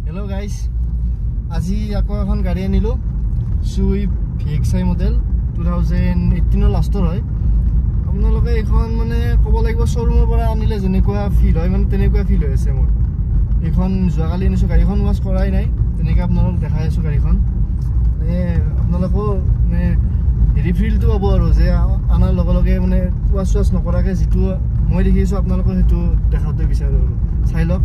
Hello guys, আজি আকৌ এখন গাড়ী আনিলো Swift VXI মডেল 2018 লাষ্টৰ হয় আপোনালোকে এখন মানে ক'ব লাগিব শোৰুমৰ পৰা আনিলে যেনেকুৱা ফিল হয় মানে তেনেকুৱা ফিল হৈ আছে মোৰ এখন যোৱাকালি আনিছো গাড়ীখন ৱাছ কৰাই নাই তেনেকৈ আপোনালোকক দেখাই আছো গাড়ীখন মানে আপোনালোকো মানে হেৰি ফিলটো হ'ব আৰু যে আনাৰ লগে লগে মানে ৱাছ নকৰাকৈ যিটো মই দেখিছো আপোনালোকক সেইটো দেখাতে বিচাৰো আৰু চাই লওক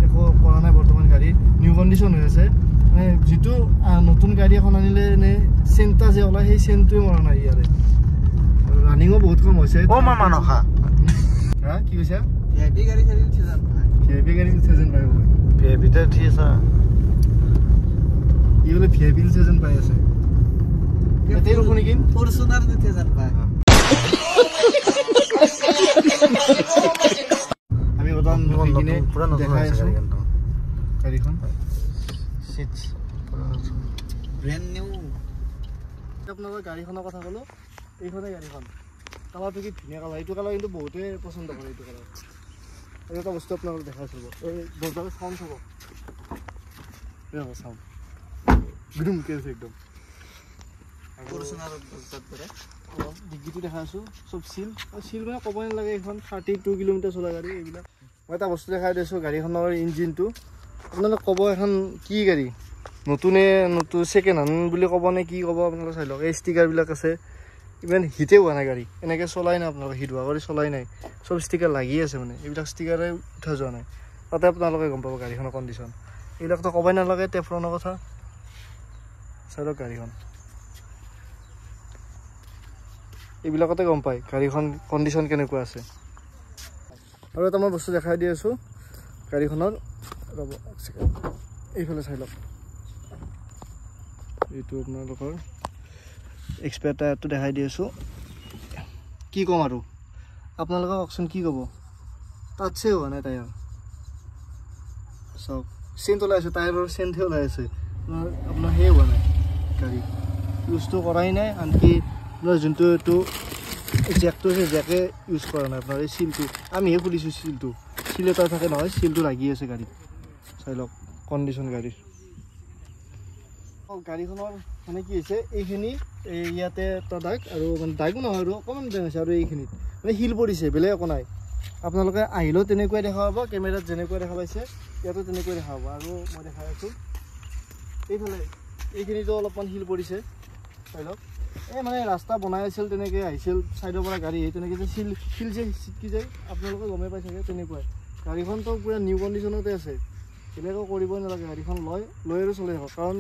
একো কৰা নাই বৰ্তমান গাড়ী নিউ কণ্ডিশ্যন হৈ আছে মানে যিটো নতুন গাড়ী এখন আনিলে নে চেণ্টটা যে ওলাই সেই চেণ্টটোৱে মৰা নাই ইয়াৰে ৰানিঙো বহুত কম হৈছে ও মামা নখা হা কি কৈছা ভিআইপি গাড়ী চাৰি উঠি যাম ভিআইপি গাড়ী উঠে যেন পাই ভিআইপিতে উঠি আছা ই বোলে ভিআইপি উঠে যেন পাই আছে এতেই ৰখো নেকি ফৰচুনাৰ উঠে যেন পাই আমি বৰ্তমান কিনে পুৰা নতুন দেখাই আছো গাড়ীখন সিটস ব্ৰেণ্ড নিউ আপোনালোকৰ গাড়ীখনৰ কথা ক'লো এইখনে গাড়ীখন কালাৰটো কি ধুনীয়া কালাৰ এইটো কালাৰ কিন্তু বহুতে পচন্দ কৰে এইটো কালাৰ আৰু এটা বস্তু আপোনালোকক দেখাই চাব এই দৰজাটো চাউণ্ড চাব চাউণ্ড গুদুম কে আছে একদম ফৰচুনাৰত বজাত কৰে ডিগ্ৰীটো দেখাই আছোঁ চব চিল আৰু চিল মানে ক'বই নালাগে এইখন 32 কিলোমিটাৰ চলা গাড়ী এইবিলাক মই এটা বস্তু দেখাই দিছোঁ গাড়ীখনৰ ইঞ্জিনটো আপোনালোকে ক'ব এখন কি গাড়ী নতুন ছেকেণ্ড হেণ্ড বুলি ক'ব নে কি ক'ব আপোনালোকে চাই লওক এই ষ্টিকাৰবিলাক আছে ইমান হিটে হোৱা নাই গাড়ী এনেকৈ চলাই নাই আপোনালোকে হিট হোৱা কৰি চলাই নাই চব ষ্টিকাৰ লাগি আছে মানে এইবিলাক ষ্টিকাৰে উঠা যোৱা নাই তাতে আপোনালোকে গম পাব গাড়ীখনৰ কণ্ডিশ্যন এইবিলাকতো ক'বই নালাগে টেফ্ৰনৰ কথা চাই লওক গাড়ীখন এইবিলাকতে গম পায় গাড়ীখন কণ্ডিশ্যন কেনেকুৱা আছে আৰু এটা মই বস্তু দেখাই দি আছোঁ গাড়ীখনৰ ৰ'ব এইফালে চাই লওক এইটো আপোনালোকৰ এক্সপায়াৰ টায়াৰটো দেখাই দি আছোঁ কি ক'ম আৰু আপোনালোকে কওকচোন কি ক'ব তাতছে হোৱা নাই টায়াৰ চাওক চেণ্ট ওলাই আছে টায়াৰৰ চেণ্টহে ওলাই আছে আপোনাৰ সেই হোৱা নাই গাড়ী ইউজটো কৰাই নাই আনকি আপোনাৰ যোনটো এইটো জেকটো আছে জেকে ইউজ কৰা নাই আপোনাৰ এই চিলটো আমিহে খুলিছোঁ চিলটো চিল এটা থাকে নহয় চিলটো লাগি আছে গাড়ীত চাই লওক কণ্ডিশ্যন গাড়ীৰ গাড়ীখনৰ মানে কি হৈছে এইখিনি ইয়াতে এটা দাগ আৰু মানে দাগো নহয় আৰু অকণমান দাগ হৈছে আৰু এইখিনিত মানে শিল পৰিছে বেলেগ একো নাই আপোনালোকে আহিলেও তেনেকুৱাই দেখা পাব কেমেৰাত যেনেকুৱা দেখা পাইছে ইয়াতো তেনেকৈ দেখা পাব আৰু মই দেখাই আছোঁ এইফালে এইখিনিতো অলপমান শিল পৰিছে চাই লওক এই মানে ৰাস্তা বনাই আছিল তেনেকৈ আহিছিল ছাইডৰ পৰা গাড়ী আহি তেনেকৈ যে শিল যে চিটকি যায় আপোনালোকে গমেই পাই চাগে তেনেকুৱাই গাড়ীখনতো পূৰা নিউ কণ্ডিশ্যনতে আছে বেলেগো কৰিবই নালাগে গাড়ীখন লৈ আৰু চলাই থাকক কাৰণ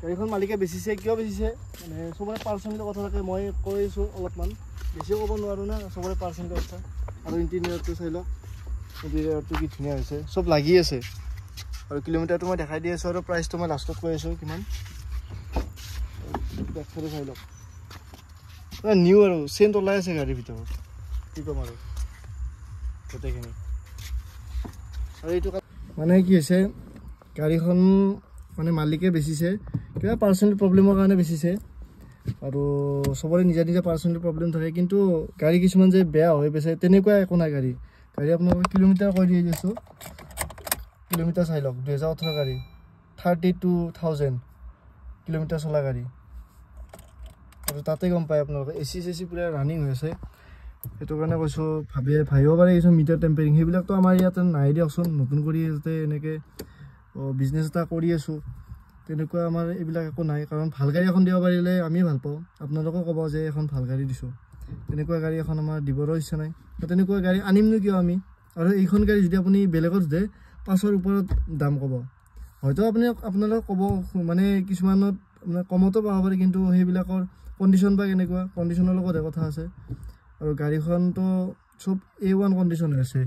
গাড়ীখন মালিকে বেচিছে কিয় বেচিছে মানে চবৰে পাৰ্চেণ্টেৰ কথা থাকে মই কৈ আছোঁ অলপমান বেছিও ক'ব নোৱাৰোঁ না চবৰে পাৰ্চেণ্টেৰ কথা আৰু ইণ্টেৰিয়ৰটো চাই লওক ইণ্টেৰিয়ৰটো কি ধুনীয়া হৈছে চব লাগি আছে আৰু কিলোমিটাৰটো মই দেখাই দি আছোঁ আৰু প্ৰাইচটো মই লাষ্টত কৈ আছোঁ কিমান বেকচাইডে চাই লওক নিউ আৰু চেণ্ট ওলাই আছে গাড়ীৰ ভিতৰত কি ক'ম আৰু গোটেইখিনি আৰু এইটো মানে কি হৈছে গাড়ীখন মানে মালিকে বেচিছে কিবা পাৰ্চনেল প্ৰব্লেমৰ কাৰণে বেচিছে আৰু চবৰে নিজা নিজা পাৰ্চনেল প্ৰব্লেম থাকে কিন্তু গাড়ী কিছুমান যে বেয়া হৈ গৈছে তেনেকুৱা একো নাই গাড়ী আপোনালোকে কিলোমিটাৰ কৈ দি দিছোঁ কিলোমিটাৰ চাই লওক 2018 গাড়ী 32,000 কিলোমিটাৰ চলা গাড়ী আৰু তাতে গম পায় আপোনালোকে এচি চেচি পূৰা ৰানিং হৈ আছে সেইটো কাৰণে কৈছোঁ ভাবিব পাৰে এইচোন মিটাৰ টেম্পাৰিং সেইবিলাকতো আমাৰ ইয়াতে নাই দিয়কচোন নতুন কৰি যাতে এনেকৈ বিজনেছ এটা কৰি আছোঁ তেনেকুৱা আমাৰ এইবিলাক একো নাই কাৰণ ভাল গাড়ী এখন দিব পাৰিলে আমি ভাল পাওঁ আপোনালোকেও ক'ব যে এখন ভাল গাড়ী দিছোঁ তেনেকুৱা গাড়ী এখন আমাৰ দিবৰো ইচ্ছা নাই তেনেকুৱা গাড়ী আনিমনো কিয় আমি আৰু এইখন গাড়ী যদি আপুনি বেলেগত সোধে 5ৰ ওপৰত দাম ক'ব হয়তো আপোনালোকে ক'ব মানে কিছুমানত মানে কমতো পাব পাৰে কিন্তু সেইবিলাকৰ কণ্ডিশ্যন বা কেনেকুৱা কণ্ডিশ্যনৰ লগতহে কথা আছে আৰু গাড়ীখনতো চব A1 কণ্ডিশ্যন হৈ আছে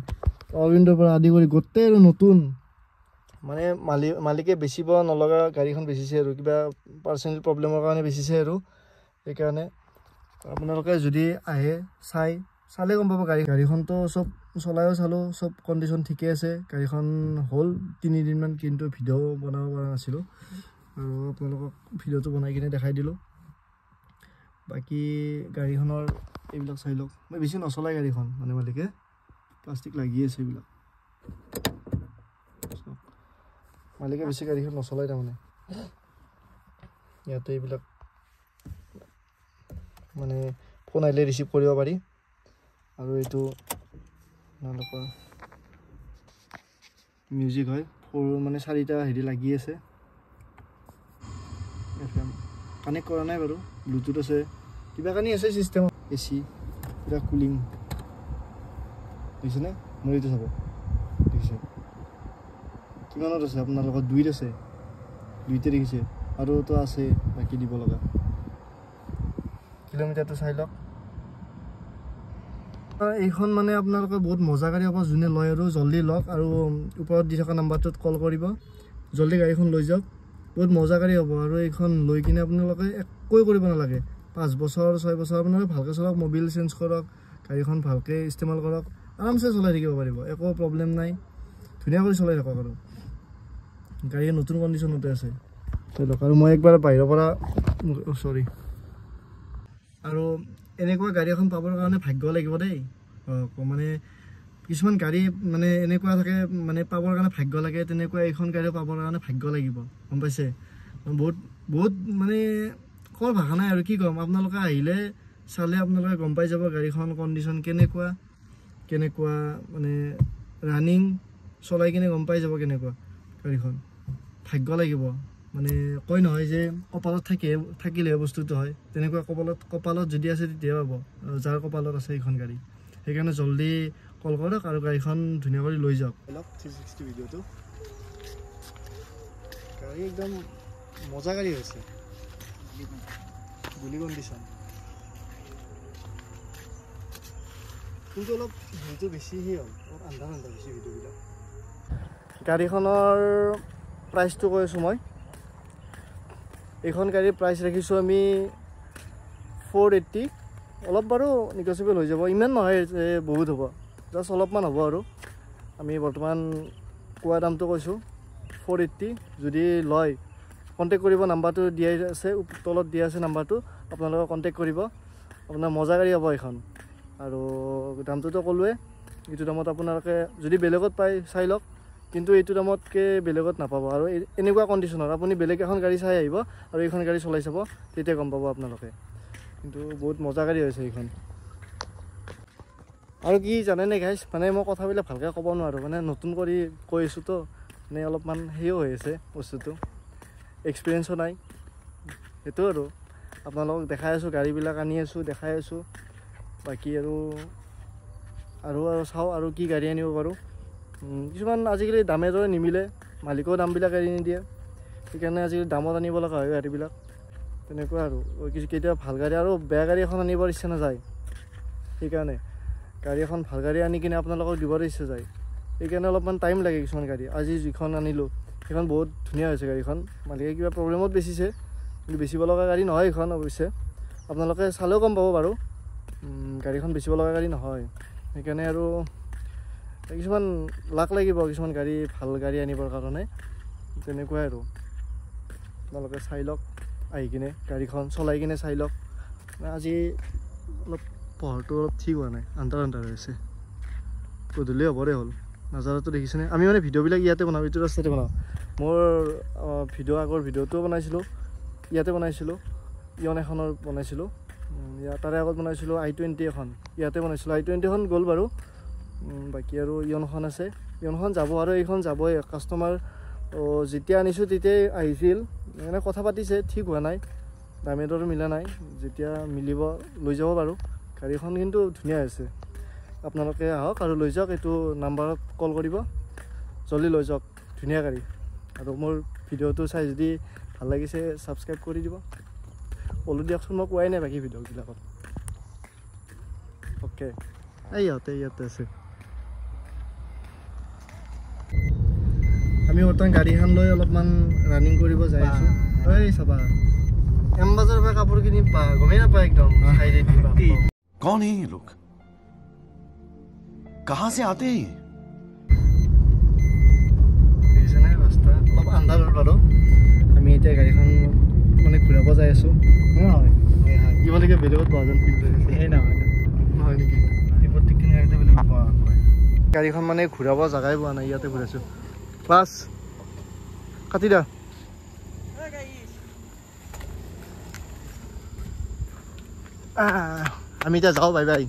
অৰবিন্দৰ পৰা আদি কৰি গোটেই আৰু নতুন মানে মালিকে বেচিব নলগা গাড়ীখন বেচিছে আৰু কিবা পাৰ্চনেল প্ৰব্লেমৰ কাৰণে বেচিছে আৰু সেইকাৰণে আপোনালোকে যদি আহে চালে গম পাব গাড়ীখনতো চব চলায়ো চালোঁ চব কণ্ডিশ্যন ঠিকে আছে গাড়ীখন হ'ল 3 দিনমান কিন্তু ভিডিঅ' বনাব পৰা নাছিলোঁ আৰু আপোনালোকক ভিডিঅ'টো বনাই কিনে দেখাই দিলোঁ বাকী গাড়ীখনৰ এইবিলাক চাই লওক মই বেছি নচলাই গাড়ীখন মানে মালিকে প্লাষ্টিক লাগি আছে এইবিলাক মালিকে বেছি গাড়ীখন নচলাই তাৰমানে ইয়াতে এইবিলাক মানে ফোন আহিলে ৰিচিভ কৰিব পাৰি আৰু এইটো আপোনালোকৰ মিউজিক হয় মানে 4টা হেৰি লাগি আছে FM কানেক্ট কৰা নাই বাৰু ব্লুটুথ আছে কিবা কানি আছে চিষ্টেম AC পুৰা কুলিং দেখিছেনে মোৰ এইটো চাব দেখিছে কিমানত আছে আপোনাৰ লগত 2 আছে 2তে দেখিছে আৰু তো আছে বাকি দিব লগা কিলোমিটাৰটো চাই লওক এইখন মানে আপোনালোকে বহুত মজা গাড়ী হ'ব যোনে লয় আৰু জলদি লওক আৰু ওপৰত দি থকা নাম্বাৰটোত কল কৰিব জলদি গাড়ীখন লৈ যাওক বহুত মজা গাড়ী হ'ব আৰু এইখন লৈ কিনে আপোনালোকে একোৱে কৰিব নালাগে 5 বছৰ 6 বছৰ আপোনালোকে ভালকৈ চলাওক মোবিল চেঞ্জ কৰক গাড়ীখন ভালকৈ ইস্তেমাল কৰক আৰামছে চলাই থাকিব পাৰিব একো প্ৰব্লেম নাই ধুনীয়া কৰি চলাই থাকক আৰু গাড়ী নতুন কণ্ডিশ্যনতে আছে চলক আৰু মই একবাৰ বাহিৰৰ পৰা সৰি আৰু এনেকুৱা গাড়ী এখন পাবৰ কাৰণে ভাগ্য লাগিব দেই মানে কিছুমান গাড়ী মানে এনেকুৱা থাকে মানে পাবৰ কাৰণে ভাগ্য লাগে তেনেকুৱা এইখন গাড়ী পাবৰ কাৰণে ভাগ্য লাগিব গম পাইছে বহুত বহুত মানে কৰ ভাষা নাই আৰু কি ক'ম আপোনালোকে আহিলে চালে আপোনালোকে গম পাই যাব গাড়ীখন কণ্ডিশ্যন কেনেকুৱা মানে ৰানিং চলাই কিনে গম পাই যাব কেনেকুৱা গাড়ীখন ভাগ্য লাগিব মানে কয় নহয় যে কপালত থাকিলে বস্তুটো হয় তেনেকুৱা কপালত যদি আছে তেতিয়া পাব যাৰ কপালত আছে এইখন গাড়ী সেইকাৰণে জলদি কল কৰক আৰু গাড়ীখন ধুনীয়া কৰি লৈ যাওক 360 ভিডিঅ'টো গাড়ী একদম মজা গাড়ী হৈছে গুলি কণ্ডিশ্যন কিন্তু অলপ হেৰিটো বেছি হ'ল অলপ আন্ধাৰ বেছি ভিডিঅ'বিলাক গাড়ীখনৰ প্ৰাইচটো কৈ আছোঁ মই এইখন গাড়ীৰ প্ৰাইচ ৰাখিছোঁ আমি 480 অলপ বাৰু নিগচিয়েবল হৈ যাব ইমান নহয় যে বহুত হ'ব জাষ্ট অলপমান হ'ব আৰু আমি বৰ্তমান কোৱা দামটো কৈছোঁ 480 যদি লয় কণ্টেক্ট কৰিব নাম্বাৰটো দিয়াই আছে তলত দিয়া আছে নাম্বাৰটো আপোনালোকে কণ্টেক্ট কৰিব আপোনাৰ মজা গাড়ী হ'ব এইখন আৰু দামটোতো ক'লোৱে এইটো দামত আপোনালোকে যদি বেলেগত পায় চাই লওক কিন্তু এইটো দামতকৈ বেলেগত নাপাব আৰু এনেকুৱা কণ্ডিশ্যনত আপুনি বেলেগ এখন গাড়ী চাই আহিব আৰু এইখন গাড়ী চলাই চাব তেতিয়া গম পাব আপোনালোকে কিন্তু বহুত মজা গাড়ী হৈছে এইখন আৰু কি জানেনে গাইজ মানে মই কথাবিলাক ভালকৈ ক'ব নোৱাৰোঁ মানে নতুন কৰি কৈ আছোঁ তো মানে অলপমান সেয়ো হৈ আছে বস্তুটো এক্সপিৰিয়েঞ্চো নাই সেইটো আৰু আপোনালোকক দেখাই আছোঁ গাড়ীবিলাক আনি আছোঁ দেখাই আছোঁ বাকী আৰু চাওঁ আৰু কি গাড়ী আনিব পাৰোঁ কিছুমান আজিকালি দামে দৰে নিমিলে মালিকেও দামবিলাক এৰি নিদিয়ে সেইকাৰণে আজিকালি দামত আনিব লগা হয় গাড়ীবিলাক তেনেকুৱা আৰু কেতিয়াবা ভাল গাড়ী আৰু বেয়া গাড়ী এখন আনিবৰ ইচ্ছা নাযায় সেইকাৰণে গাড়ী এখন ভাল গাড়ী আনি কিনে আপোনালোকক দিবৰ ইচ্ছা যায় সেইকাৰণে অলপমান টাইম লাগে কিছুমান গাড়ী আজি যিখন আনিলোঁ সেইখন বহুত ধুনীয়া হৈছে গাড়ীখন মালিকে কিবা প্ৰব্লেমত বেচিছে কিন্তু বেচিব লগা গাড়ী নহয় এইখন অৱশ্যে আপোনালোকে চালেও গম পাব বাৰু গাড়ীখন বেচিব লগা গাড়ী নহয় সেইকাৰণে আৰু কিছুমান লাখ লাগিব কিছুমান গাড়ী ভাল গাড়ী আনিবৰ কাৰণে তেনেকুৱাই আৰু আপোনালোকে চাই লওক আহি কিনে গাড়ীখন চলাই কিনে চাই লওক আজি অলপ পোহৰটো অলপ ঠিক হোৱা নাই আন্ধাৰ হৈ আছে গধূলি হ'বৰে হ'ল নাজাৰাটো দেখিছেনে আমি মানে ভিডিঅ'বিলাক ইয়াতে বনাওঁ এইটো ৰাস্তাতে বনাওঁ মোৰ আগৰ ভিডিঅ'টোও বনাইছিলোঁ ইয়াতে বনাইছিলোঁ ইয়ন এখনৰ বনাইছিলোঁ তাৰে আগত বনাইছিলোঁ i20 এখন ইয়াতে বনাইছিলোঁ i20 খন গ'ল বাৰু বাকী আৰু ইয়নখন আছে ইয়নখন যাব আৰু এইখন যাবই কাষ্টমাৰ যেতিয়া আনিছোঁ তেতিয়াই আহিছিল মানে কথা পাতিছে ঠিক হোৱা নাই দামে দৰ মিলা নাই যেতিয়া মিলিব লৈ যাব বাৰু গাড়ীখন কিন্তু ধুনীয়া হৈছে আপোনালোকে আহক আৰু লৈ যাওক এইটো নাম্বাৰত কল কৰিব জলদি লৈ যাওক ধুনীয়া গাড়ী আৰু মোৰ ভিডিঅ'টো চাই যদি ভাল লাগিছে ছাবস্ক্ৰাইব কৰি দিব ক'লোঁ দিয়কচোন মই কোৱাই নাই বাকী ভিডিঅ'বিলাকত অ'কে ইয়াতে আছে আমি বৰ্তমান গাড়ীখন লৈ অলপমান ৰানিং কৰিব যাই আছোঁ এই চাবা এমবাজাৰৰ পৰা কাপোৰ কিনি গমেই নাপায় একদম कौन है ये लोग कहां से आते हैं ৰাস্তা অলপ আন্ধাৰ হ'ল বাৰু আমি এতিয়া গাড়ীখন মানে ঘূৰাব যাই আছোঁ কিমানলৈকে বেলেগত পোৱা যেন ফিল কৰিছে নহয় নেকি গাড়ীখন মানে ঘূৰাব জেগাই পোৱা নাই ইয়াতে ঘূৰাইছোঁ বাছ কাটি দা আমি এতিয়া যাওঁ বাই বাই